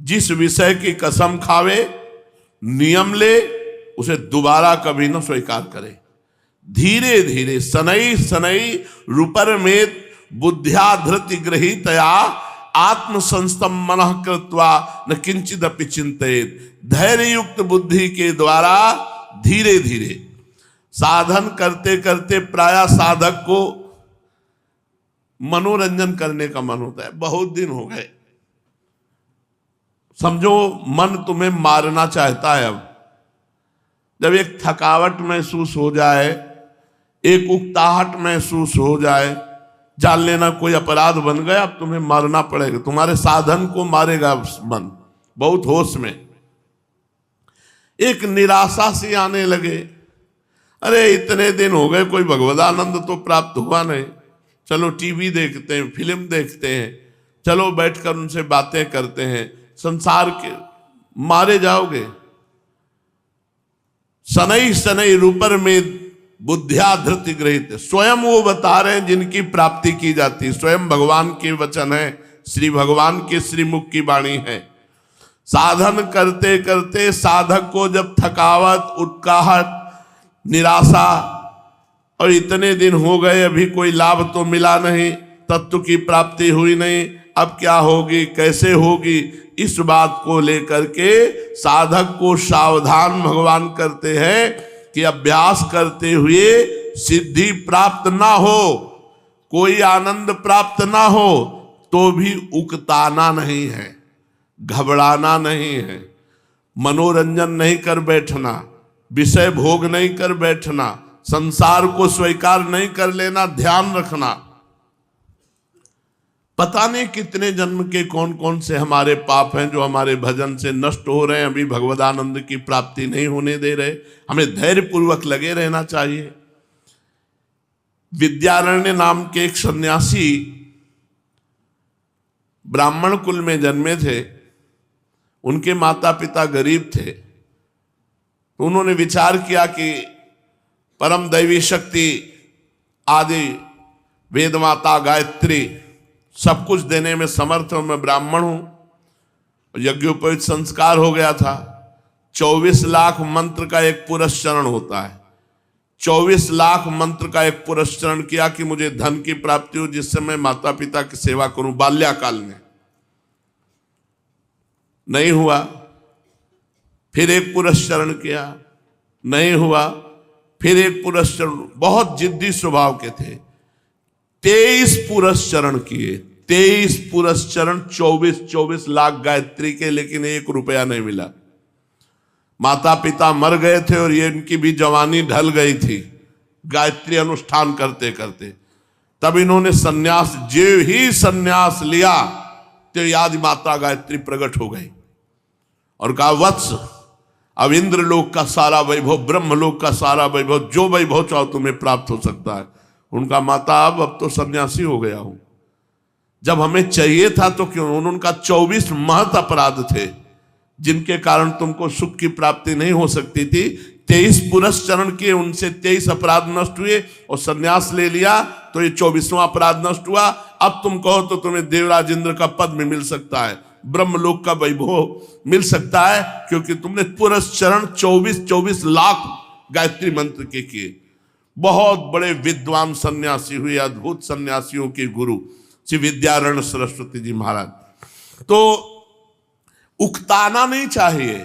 जिस विषय की कसम खावे, नियम ले, उसे दोबारा कभी न स्वीकार करे। धीरे धीरे शनै शनै रूपर में बुद्ध्या धृति गृहीतया आत्म संस्तम मनः कृत्वा न किंचिदपि चिंतेत। धैर्य युक्त बुद्धि के द्वारा धीरे धीरे साधन करते करते प्रायः साधक को मनोरंजन करने का मन होता है। बहुत दिन हो गए, समझो मन तुम्हें मारना चाहता है। अब जब एक थकावट महसूस हो जाए, एक उकताहट महसूस हो जाए, जान लेना कोई अपराध बन गया, अब तुम्हें मारना पड़ेगा। तुम्हारे साधन को मारेगा मन। बहुत होश में एक निराशा सी आने लगे, अरे इतने दिन हो गए कोई भगवदानंद तो प्राप्त हुआ नहीं, चलो टीवी देखते हैं, फिल्म देखते हैं, चलो बैठकर उनसे बातें करते हैं। संसार के मारे जाओगे। शनै शनै रूपर में बुद्धिया धृति गृहीत। स्वयं वो बता रहे हैं जिनकी प्राप्ति की जाती है, स्वयं भगवान के वचन है, श्री भगवान के श्रीमुख की वाणी है। साधन करते करते साधक को जब थकावट, उत्काहट, निराशा, और इतने दिन हो गए अभी कोई लाभ तो मिला नहीं, तत्व की प्राप्ति हुई नहीं, अब क्या होगी, कैसे होगी, इस बात को लेकर के साधक को सावधान भगवान करते हैं कि अभ्यास करते हुए सिद्धि प्राप्त ना हो, कोई आनंद प्राप्त ना हो, तो भी उकताना नहीं है, घबराना नहीं है, मनोरंजन नहीं कर बैठना, विषय भोग नहीं कर बैठना, संसार को स्वीकार नहीं कर लेना, ध्यान रखना। पता नहीं कितने जन्म के कौन कौन से हमारे पाप हैं जो हमारे भजन से नष्ट हो रहे हैं, अभी भगवदानंद की प्राप्ति नहीं होने दे रहे। हमें धैर्य पूर्वक लगे रहना चाहिए। विद्यारण्य नाम के एक सन्यासी ब्राह्मण कुल में जन्मे थे। उनके माता पिता गरीब थे, तो उन्होंने विचार किया कि परम दैवी शक्ति आदि वेद माता गायत्री सब कुछ देने में समर्थ हूं, मैं ब्राह्मण हूं। यज्ञोपवीत संस्कार हो गया था। 24 लाख मंत्र का एक पुरस्चरण होता है। 24 लाख मंत्र का एक पुरस्चरण किया कि मुझे धन की प्राप्ति हो, जिससे मैं माता पिता की सेवा करूं बाल्याकाल में। नहीं हुआ। फिर एक पुरस्चरण किया, नहीं हुआ। फिर एक पुरस्चरण, बहुत जिद्दी स्वभाव के थे। 23 पुरस्चरण किए, 23 पुरस्चरण, 24 लाख गायत्री के, लेकिन 1 रुपया नहीं मिला। माता पिता मर गए थे और ये इनकी भी जवानी ढल गई थी गायत्री अनुष्ठान करते करते। तब इन्होंने सन्यास, जो ही सन्यास लिया तो याद माता गायत्री प्रकट हो गई और कहा, वत्स अब इंद्रलोक का सारा वैभव, ब्रह्मलोक का सारा वैभव, जो वैभव चाहो तुम्हें प्राप्त हो सकता है। उनका माता, अब तो सन्यासी हो गया हूं, जब हमें चाहिए था तो क्यों। उनका 24 महत अपराध थे जिनके कारण तुमको सुख की प्राप्ति नहीं हो सकती थी। 23 पुरस्चरण किए, उनसे 23 अपराध नष्ट हुए और सन्यास ले लिया तो ये 24वां अपराध नष्ट हुआ। अब तुम कहो तो तुम्हें देवराज इंद्र का पद भी मिल सकता है, ब्रह्मलोक का वैभव मिल सकता है, क्योंकि तुमने पुरस्चरण 24 लाख गायत्री मंत्र के किए। बहुत बड़े विद्वान सन्यासी हुए, अद्भुत सन्यासियों के गुरु श्री विद्यारण्य सरस्वती जी महाराज। तो उकताना नहीं चाहिए।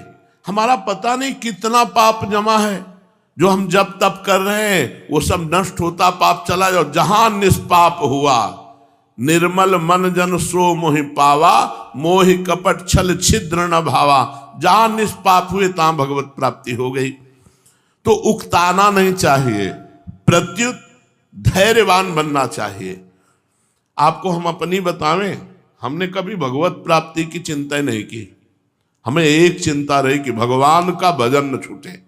हमारा पता नहीं कितना पाप जमा है जो हम जब तब कर रहे हैं, वो सब नष्ट होता पाप चला जाओ। जहां निष्पाप हुआ, निर्मल मन जन सो मोहि पावा, मोहि कपट छल छिद्र न भावा। जहां निष्पाप हुए तहां भगवत प्राप्ति हो गई। तो उकताना नहीं चाहिए, प्रत्युत धैर्यवान बनना चाहिए। आपको हम अपनी बतावें, हमने कभी भगवत प्राप्ति की चिंता नहीं की। हमें एक चिंता रही कि भगवान का भजन न छूटे।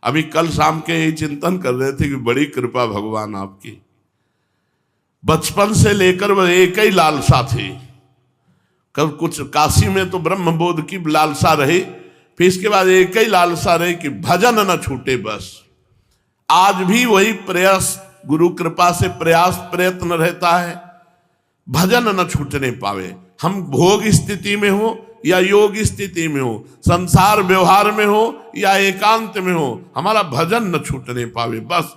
अभी कल शाम के यही चिंतन कर रहे थे कि बड़ी कृपा भगवान आपकी। बचपन से लेकर वह एक ही लालसा थी। कल कुछ काशी में तो ब्रह्मबोध की लालसा रही, फिर इसके बाद एक ही लालसा रही कि भजन न छूटे बस। आज भी वही प्रयास, गुरु कृपा से प्रयास प्रयत्न रहता है, भजन न छूटने पावे। हम भोग स्थिति में हो या योग स्थिति में हो, संसार व्यवहार में हो या एकांत में हो, हमारा भजन न छूटने पावे। बस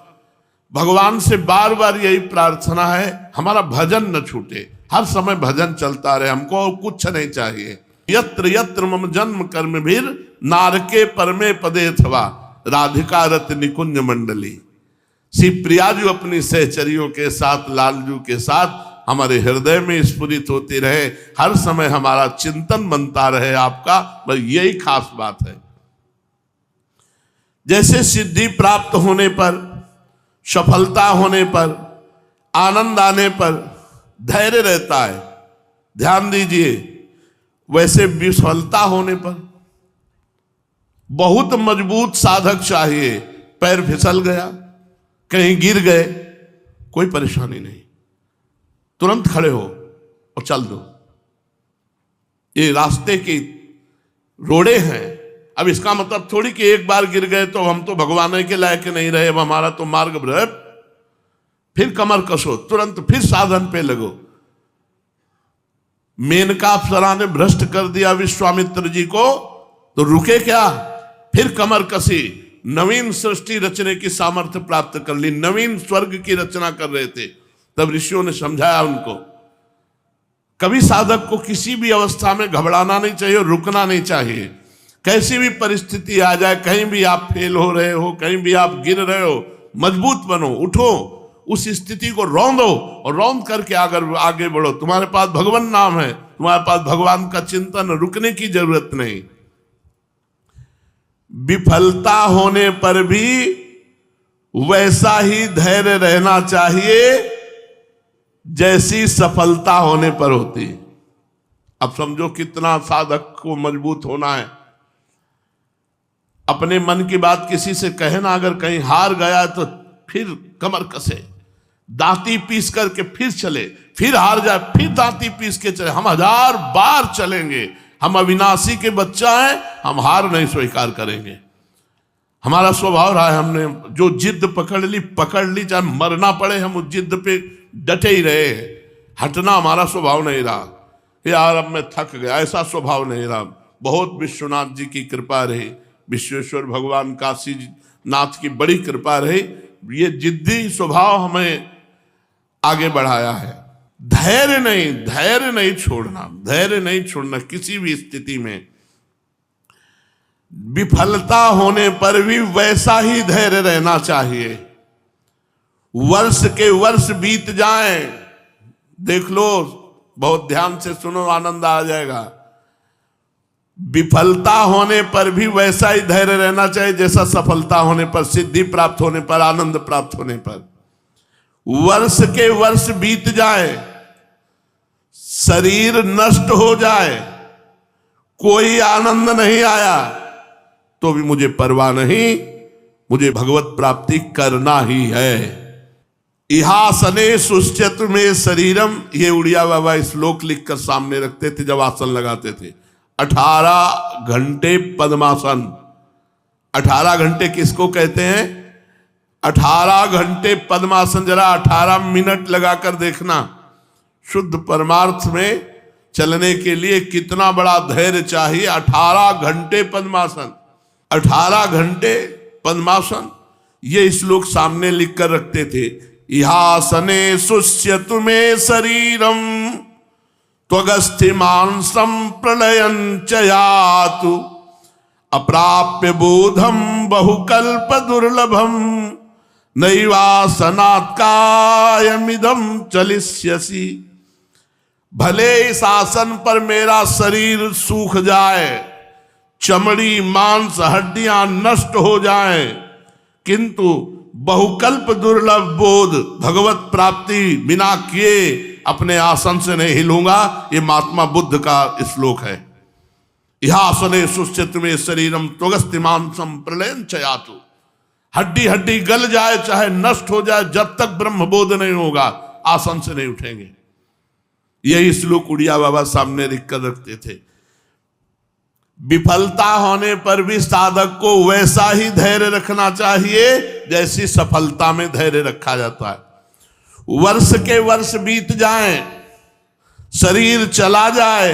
भगवान से बार बार यही प्रार्थना है, हमारा भजन न छूटे, हर समय भजन चलता रहे, हमको और कुछ नहीं चाहिए। यत्र यत्र मम जन्म कर्म भीर नारके परमे पदे अथवा राधिका रत निकुंज मंडली। श्री प्रियाजू अपनी सहचरियों के साथ, लालजू के साथ हमारे हृदय में स्फुरित होती रहे, हर समय हमारा चिंतन बनता रहे आपका, बस यही खास बात है। जैसे सिद्धि प्राप्त होने पर, सफलता होने पर, आनंद आने पर धैर्य रहता है, ध्यान दीजिए, वैसे विफलता होने पर बहुत मजबूत साधक चाहिए। पैर फिसल गया, कहीं गिर गए, कोई परेशानी नहीं, तुरंत खड़े हो और चल दो। ये रास्ते की रोड़े हैं। अब इसका मतलब थोड़ी कि एक बार गिर गए तो हम तो भगवान के लायक नहीं रहे, अब हमारा तो मार्ग भ्रष्ट, फिर कमर कसो, तुरंत फिर साधन पे लगो। मेनका अप्सरा ने भ्रष्ट कर दिया विश्वामित्र जी को, तो रुके क्या, फिर कमर कसी, नवीन सृष्टि रचने की सामर्थ्य प्राप्त कर ली, नवीन स्वर्ग की रचना कर रहे थे। तब ऋषियों ने समझाया उनको, कभी साधक को किसी भी अवस्था में घबराना नहीं चाहिए, रुकना नहीं चाहिए। कैसी भी परिस्थिति आ जाए, कहीं भी आप फेल हो रहे हो, कहीं भी आप गिर रहे हो, मजबूत बनो, उठो, उस स्थिति को रौंदो और रौंद करके आगे बढ़ो। तुम्हारे पास भगवान नाम है, तुम्हारे पास भगवान का चिंतन, रुकने की जरूरत नहीं। विफलता होने पर भी वैसा ही धैर्य रहना चाहिए जैसी सफलता होने पर होती। अब समझो कितना साधक को मजबूत होना है। अपने मन की बात किसी से कहे ना, अगर कहीं हार गया तो फिर कमर कसे, दांती पीस करके फिर चले, फिर हार जाए फिर दांती पीस के चले। हम 1000 बार चलेंगे, हम अविनाशी के बच्चा हैं, हम हार नहीं स्वीकार करेंगे। हमारा स्वभाव रहा है, हमने जो जिद पकड़ ली, चाहे मरना पड़े हम उस जिद पे डटे ही रहे। हटना हमारा स्वभाव नहीं रहा, यार अब मैं थक गया, ऐसा स्वभाव नहीं रहा। बहुत विश्वनाथ जी की कृपा रही, विश्वेश्वर भगवान काशी नाथ की बड़ी कृपा रही, ये जिद्दी स्वभाव हमें आगे बढ़ाया है। धैर्य नहीं छोड़ना, धैर्य नहीं छोड़ना किसी भी स्थिति में। विफलता होने पर भी वैसा ही धैर्य रहना चाहिए। वर्ष के वर्ष बीत जाएं, देख लो, बहुत ध्यान से सुनो, आनंद आ जाएगा। विफलता होने पर भी वैसा ही धैर्य रहना चाहिए जैसा सफलता होने पर, सिद्धि प्राप्त होने पर, आनंद प्राप्त होने पर। वर्ष के वर्ष बीत जाए, शरीर नष्ट हो जाए, कोई आनंद नहीं आया, तो भी मुझे परवाह नहीं, मुझे भगवत प्राप्ति करना ही है। इहासने सुश्चतु में शरीरम, ये उड़िया बाबा श्लोक लिखकर सामने रखते थे जब आसन लगाते थे। 18 घंटे पद्मासन। 18 घंटे किसको कहते हैं? 18 घंटे पद्मासन। जरा 18 मिनट लगाकर देखना, शुद्ध परमार्थ में चलने के लिए कितना बड़ा धैर्य चाहिए। 18 घंटे पद्मासन, 18 घंटे पद्मासन, ये श्लोक सामने लिखकर रखते थे। इहासने सुष्यतु में शरीरम त्वगस्थिमांसं प्रलयं च यातु अप्राप्य बोधम बहुकल्प दुर्लभम नैवासनात् कायमिदं चलिष्यसि। भले इस आसन पर मेरा शरीर सूख जाए, चमड़ी मांस हड्डियां नष्ट हो जाएं, किंतु बहुकल्प दुर्लभ बोध, भगवत प्राप्ति बिना किए अपने आसन से नहीं हिलूंगा। ये महात्मा बुद्ध का श्लोक है। इहासने सुष्यतु में शरीरम त्वगस्थिमांसं प्रलयं च यातु। हड्डी हड्डी गल जाए, चाहे नष्ट हो जाए, जब तक ब्रह्म बोध नहीं होगा आसन से नहीं उठेंगे। यही श्लोक उड़िया बाबा सामने लिख कर रखते थे। विफलता होने पर भी साधक को वैसा ही धैर्य रखना चाहिए जैसी सफलता में धैर्य रखा जाता है। वर्ष के वर्ष बीत जाएं, शरीर चला जाए,